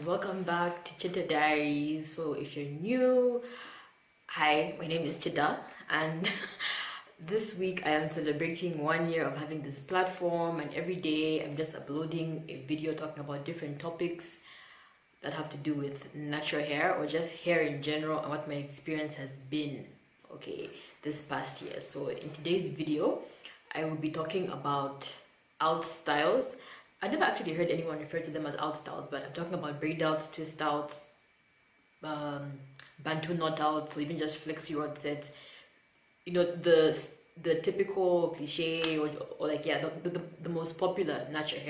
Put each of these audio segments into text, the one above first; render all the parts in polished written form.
welcome back to Chitta Diaries. So if you're new, hi, my name is Chitta, and this week I am celebrating 1 year of having this platform, and every day I'm just uploading a video talking about different topics that have to do with natural hair or just hair in general and what my experience has been, okay, this past year. So in today's video, I will be talking about out styles. I never actually heard anyone refer to them as out styles, but I'm talking about braid outs, twist outs, bantu knot outs, or even just flexi rod sets. You know, the typical cliche or like, yeah, the most popular natural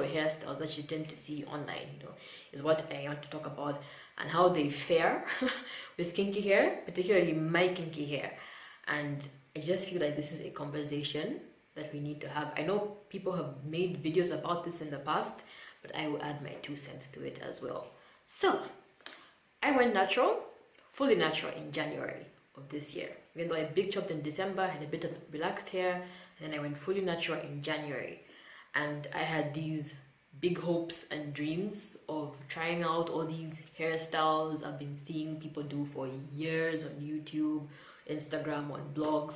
hairstyles that you tend to see online, you know, is what I want to talk about, and how they fare with kinky hair, particularly my kinky hair. And I just feel like this is a conversation that we need to have. I know people have made videos about this in the past, but I will add my 2 cents to it as well. So I went natural, fully natural in January of this year. Even though I big chopped in December, had a bit of relaxed hair, and then I went fully natural in January. And I had these big hopes and dreams of trying out all these hairstyles I've been seeing people do for years on YouTube, Instagram, on blogs.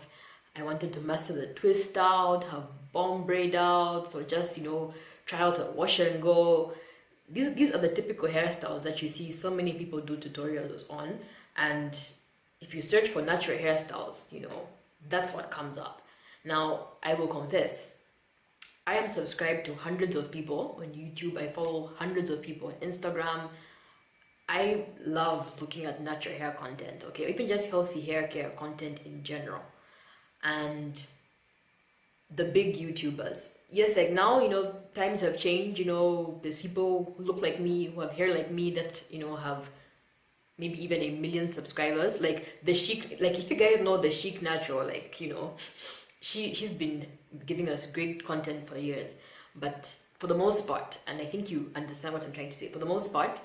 I wanted to master the twist out, have bomb braid outs, or just, you know, try out a wash and go. These are the typical hairstyles that you see so many people do tutorials on. And if you search for natural hairstyles, you know, that's what comes up. Now, I will confess, I am subscribed to hundreds of people on YouTube. I follow hundreds of people on Instagram. I love looking at natural hair content, okay, or even just healthy hair care content in general. And the big YouTubers, yes, like now, you know, times have changed. You know, there's people who look like me, who have hair like me, that, you know, have maybe even 1 million subscribers. Like the Chic, like if you guys know the Chic Natural, like, you know, she's been giving us great content for years. But for the most part, and I think you understand what I'm trying to say, for the most part,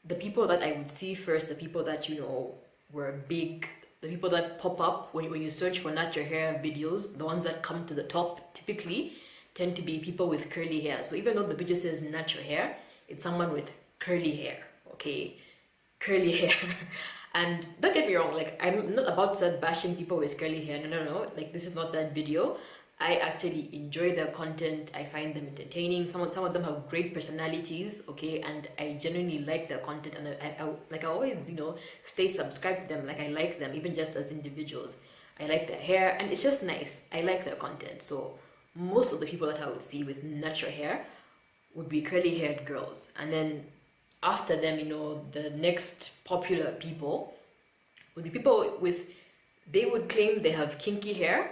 the people that I would see first, the people that, you know, were big, the people that pop up when you search for natural hair videos, the ones that come to the top typically tend to be people with curly hair. So even though the video says natural hair, it's someone with curly hair, okay? Curly hair. And don't get me wrong, like, I'm not about to start bashing people with curly hair. No. Like, this is not that video. I actually enjoy their content. I find them entertaining. Some of them have great personalities, okay, and I genuinely like their content, and I always, you know, stay subscribed to them. Like, I like them even just as individuals. I like their hair, and it's just nice. I like their content. So most of the people that I would see with natural hair would be curly haired girls, and then after them, you know, the next popular people would be people with, they would claim they have kinky hair.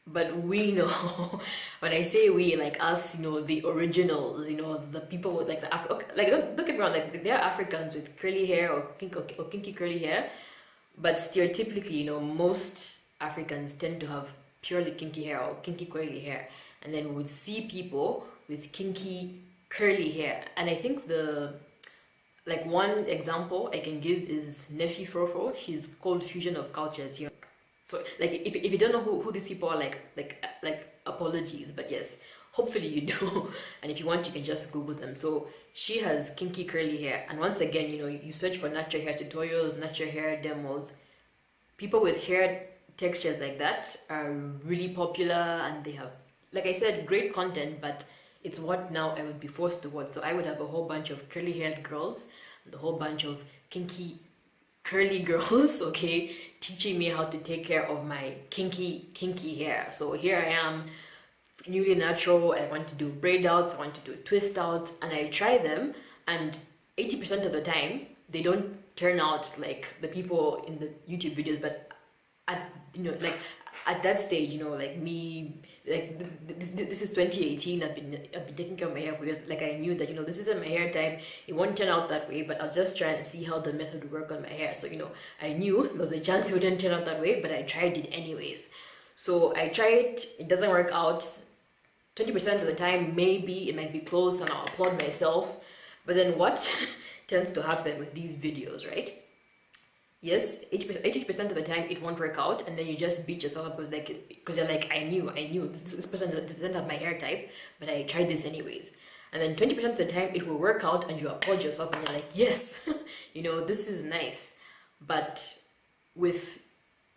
But we know, when I say we, like us, you know, the originals, you know, the people with like the Afro, like don't get me wrong, like there are Africans with curly hair or kinky curly hair, but stereotypically, you know, most Africans tend to have purely kinky hair or kinky curly hair, and then we would see people with kinky curly hair. And I think like one example I can give is Nefi Frofro. She's called Fusion of Cultures here. So, like, if you don't know who these people are, like apologies, but yes, hopefully you do. And if you want, you can just Google them. So she has kinky curly hair, and once again, you know, you search for natural hair tutorials, natural hair demos. People with hair textures like that are really popular, and they have, like I said, great content. But it's what now I would be forced to watch. So I would have a whole bunch of curly haired girls and a whole bunch of kinky curly girls, okay, teaching me how to take care of my kinky hair. So here I am, newly natural. I want to do braid outs, I want to do twist outs, and I try them, and 80% of the time they don't turn out like the people in the YouTube videos. But at, you know, like at that stage, you know, like me, like this is 2018. I've been taking care of my hair for years. Like, I knew that, you know, this isn't my hair type, it won't turn out that way, but I'll just try and see how the method would work on my hair. So, you know, I knew there was a chance it wouldn't turn out that way, but I tried it anyways. So I tried, it doesn't work out 20% of the time. Maybe it might be close, and I'll applaud myself. But then what tends to happen with these videos, right? Yes, 80% of the time it won't work out, and then you just beat yourself up because you're like, I knew this person doesn't have my hair type, but I tried this anyways. And then 20% of the time it will work out and you applaud yourself and you're like, yes, this is nice. But with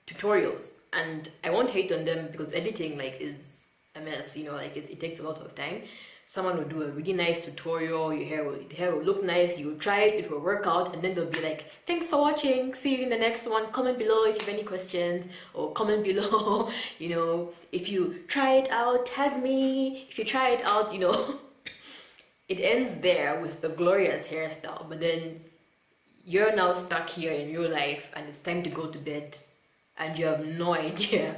tutorials, and I won't hate on them because editing is a mess, it takes a lot of time. Someone will do a really nice tutorial, the hair will look nice, you will try it will work out, and then they'll be like, thanks for watching, see you in the next one, comment below if you have any questions, or comment below, if you try it out, tag me, if you try it out, It ends there with the glorious hairstyle, but then you're now stuck here in real life and it's time to go to bed and you have no idea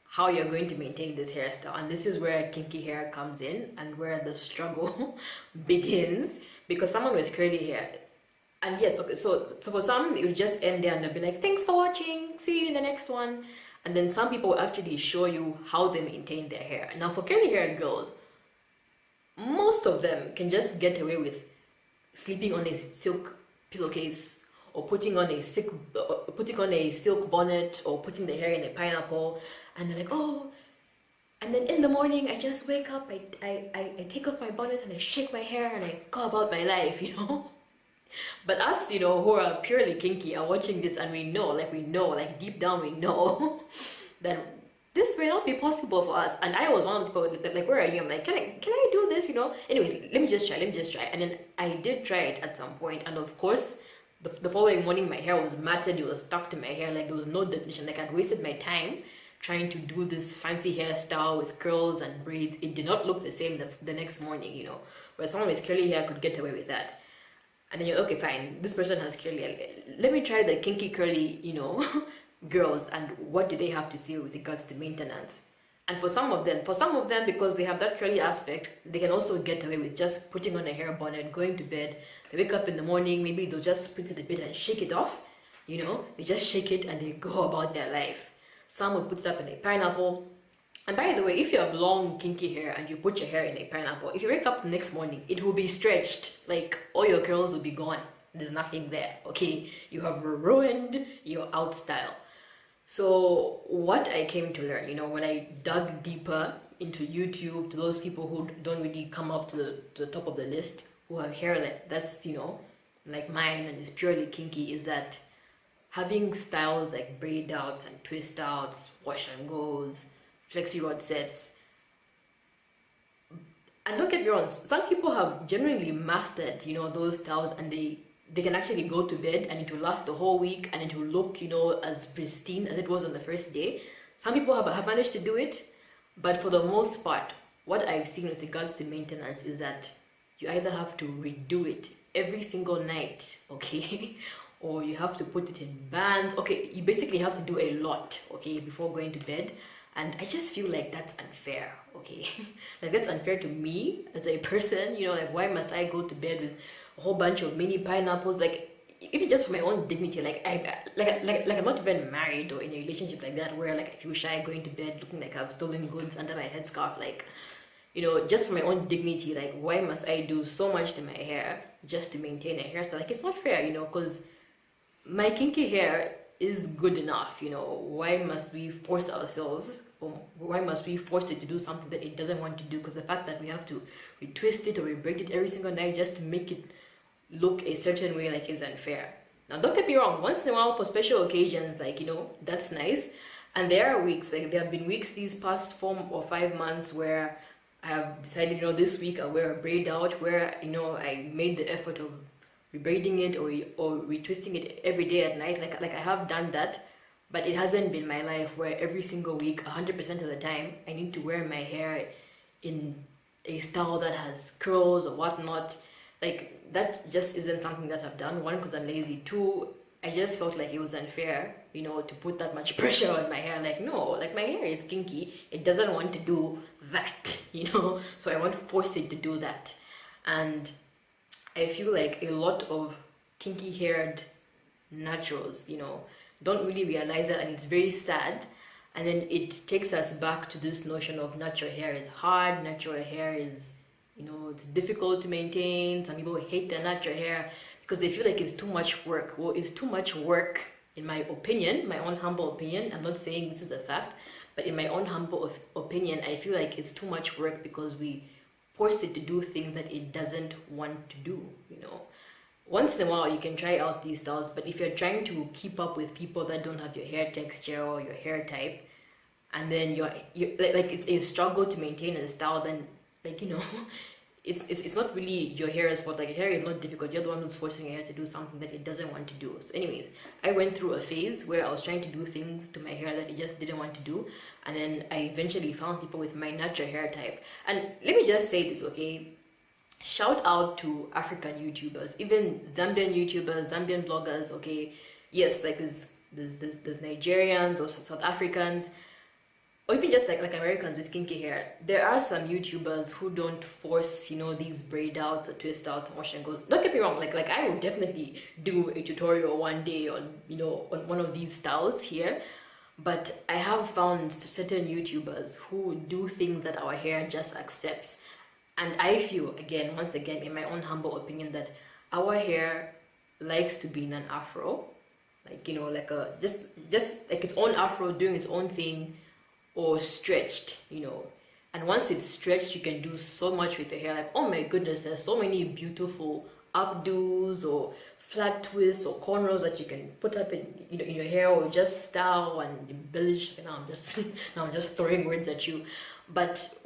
how you're going to maintain this hairstyle. And this is where kinky hair comes in and where the struggle begins, because someone with curly hair, and yes, okay, so for some it will just end there and they'll be like, thanks for watching, see you in the next one. And then some people will actually show you how they maintain their hair. Now for curly hair girls, most of them can just get away with sleeping on a silk pillowcase, or putting on a silk bonnet, or putting the hair in a pineapple, and they're like, oh, and then in the morning I just wake up, I take off my bonnet and I shake my hair and I go about my life, But us, who are purely kinky are watching this and we know, deep down we know that this may not be possible for us. And I was one of the people that, like, where are you? I'm like, can I do this, Anyways, let me just try. And then I did try it at some point, and of course, the following morning my hair was matted, it was stuck to my hair, like there was no definition, like I'd wasted my time trying to do this fancy hairstyle with curls and braids. It did not look the same the next morning, where someone with curly hair could get away with that. And then you're okay, fine, this person has curly hair, let me try the kinky curly, girls, and what do they have to say with regards to maintenance. And for some of them, because they have that curly aspect, they can also get away with just putting on a hair bonnet, going to bed. They wake up in the morning, maybe they'll just split it a bit and shake it off, they just shake it and they go about their life. Some will put it up in a pineapple. And by the way, if you have long kinky hair and you put your hair in a pineapple, if you wake up the next morning, it will be stretched, like all your curls will be gone. There's nothing there, okay? You have ruined your out style. So what I came to learn, when I dug deeper into YouTube, to those people who don't really come up to the top of the list, who have hair that's, like mine and is purely kinky, is that having styles like braid outs and twist outs, wash and goes, flexi rod sets, and don't get me wrong, some people have genuinely mastered, those styles, and they can actually go to bed and it will last the whole week and it will look, as pristine as it was on the first day. Some people have managed to do it, but for the most part, what I've seen with regards to maintenance is that you either have to redo it every single night, okay, or you have to put it in bands. Okay, you basically have to do a lot, okay, before going to bed. And I just feel like that's unfair, okay? Like that's unfair to me as a person, why must I go to bed with a whole bunch of mini pineapples? Like, even just for my own dignity, like I'm not even married or in a relationship like that where I feel shy going to bed looking like I've stolen goods under my headscarf. Just for my own dignity, why must I do so much to my hair just to maintain a hairstyle? It's not fair, because my kinky hair is good enough, why must we force ourselves, or why must we force it to do something that it doesn't want to do? Because the fact that we have to retwist it or we braid it every single night just to make it look a certain way is unfair. Now don't get me wrong, once in a while for special occasions, that's nice. And there are weeks, there have been weeks these past 4 or 5 months where I have decided, this week I'll wear a braid out, where I made the effort of rebraiding it or retwisting it every day at night. Like I have done that, but it hasn't been my life where every single week, 100% of the time, I need to wear my hair in a style that has curls or whatnot. That just isn't something that I've done. 1, because I'm lazy. 2, I just felt like it was unfair, to put that much pressure on my hair. No, my hair is kinky. It doesn't want to do that, so I won't force it to do that. And I feel like a lot of kinky haired naturals, don't really realize that, and it's very sad. And then it takes us back to this notion of natural hair is hard, natural hair is, it's difficult to maintain. Some people hate their natural hair because they feel like it's too much work. Well, it's too much work, in my opinion, my own humble opinion. I'm not saying this is a fact, but in my own humble opinion, I feel like it's too much work because we force it to do things that it doesn't want to do, you know. Once in a while you can try out these styles, but if you're trying to keep up with people that don't have your hair texture or your hair type, and then you're like it's a struggle to maintain a style, then like, you know, it's not really your hair's fault. Like, your hair is not difficult, you're the one who's forcing your hair to do something that it doesn't want to do. So anyways, I went through a phase where I was trying to do things to my hair that it just didn't want to do, and then I eventually found people with my natural hair type. And let me just say this, okay, shout out to African YouTubers, even Zambian YouTubers, Zambian bloggers, okay. Yes, like there's Nigerians or South Africans, or even just like Americans with kinky hair. There are some YouTubers who don't force, you know, these braid outs or twist outs, wash and go. Don't get me wrong, like I would definitely do a tutorial one day on, you know, on one of these styles here. But I have found certain YouTubers who do things that our hair just accepts. And I feel, again, once again, in my own humble opinion, that our hair likes to be in an afro. Like, you know, like a, just like its own afro doing its own thing, or stretched, you know. And once it's stretched, you can do so much with your hair. Like, oh my goodness, there's so many beautiful updos or flat twists or cornrows that you can put up in, you know, in your hair, or just style and embellish. Now I'm just throwing words at you. But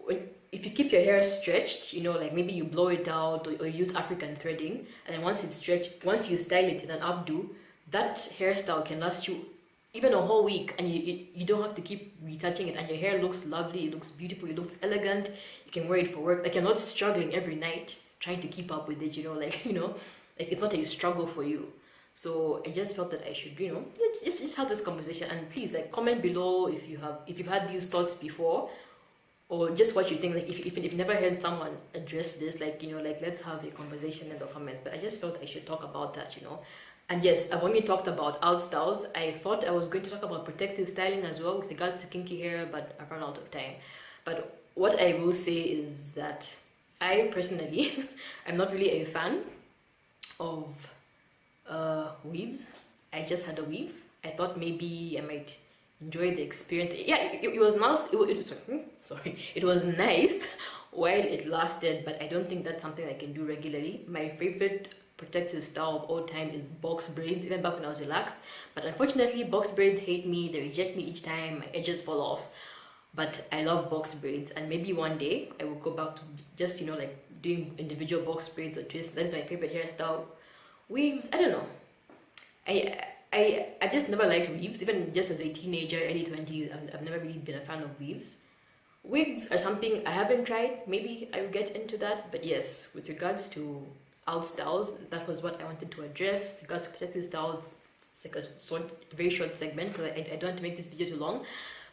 if you keep your hair stretched, you know, like maybe you blow it out, or use African threading, and then once it's stretched, once you style it in an updo, that hairstyle can last you even a whole week, and you don't have to keep retouching it, and your hair looks lovely, it looks beautiful, it looks elegant. You can wear it for work. Like, you're not struggling every night trying to keep up with it, you know, like, you know, like it's not a struggle for you. So I just felt that I should, you know, just have this conversation. And please, like, comment below if you've had these thoughts before, or just what you think. Like, if you've never heard someone address this, like, you know, like, let's have a conversation in the comments. But I just felt I should talk about that, you know. And yes, I've only talked about out styles. I thought I was going to talk about protective styling as well with regards to kinky hair, but I've run out of time. But what I will say is that I personally, I'm not really a fan of weaves. I just had a weave. I thought maybe I might enjoy the experience. Yeah, it was nice. It was nice while it lasted, but I don't think that's something I can do regularly. My favorite protective style of all time is box braids, even back when I was relaxed. But unfortunately, box braids hate me. They reject me each time. My edges fall off. But I love box braids, and maybe one day I will go back to just, you know, like doing individual box braids or twists. That is my favorite hairstyle. Weaves, I don't know. I just never liked weaves. Even just as a teenager, early 20s, I've never really been a fan of weaves. Wigs are something I haven't tried. Maybe I will get into that. But yes, with regards to out styles, that was what I wanted to address. With regards to protective styles, it's like a very short segment, because I don't want to make this video too long.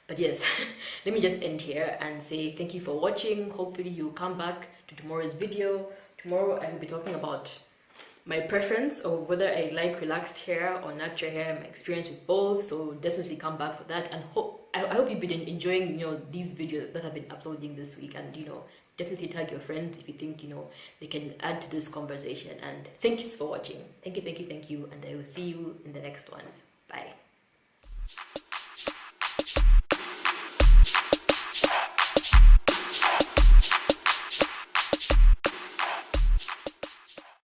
But yes, let me just end here and say thank you for watching. Hopefully you'll come back to tomorrow's video. Tomorrow I will be talking about my preference of whether I like relaxed hair or natural hair, my experience with both. So definitely come back for that, and I hope you've been enjoying, you know, these videos that I've been uploading this week. And, you know, definitely tag your friends if you think, you know, they can add to this conversation. And thanks for watching. Thank you, and I will see you in the next one. Bye.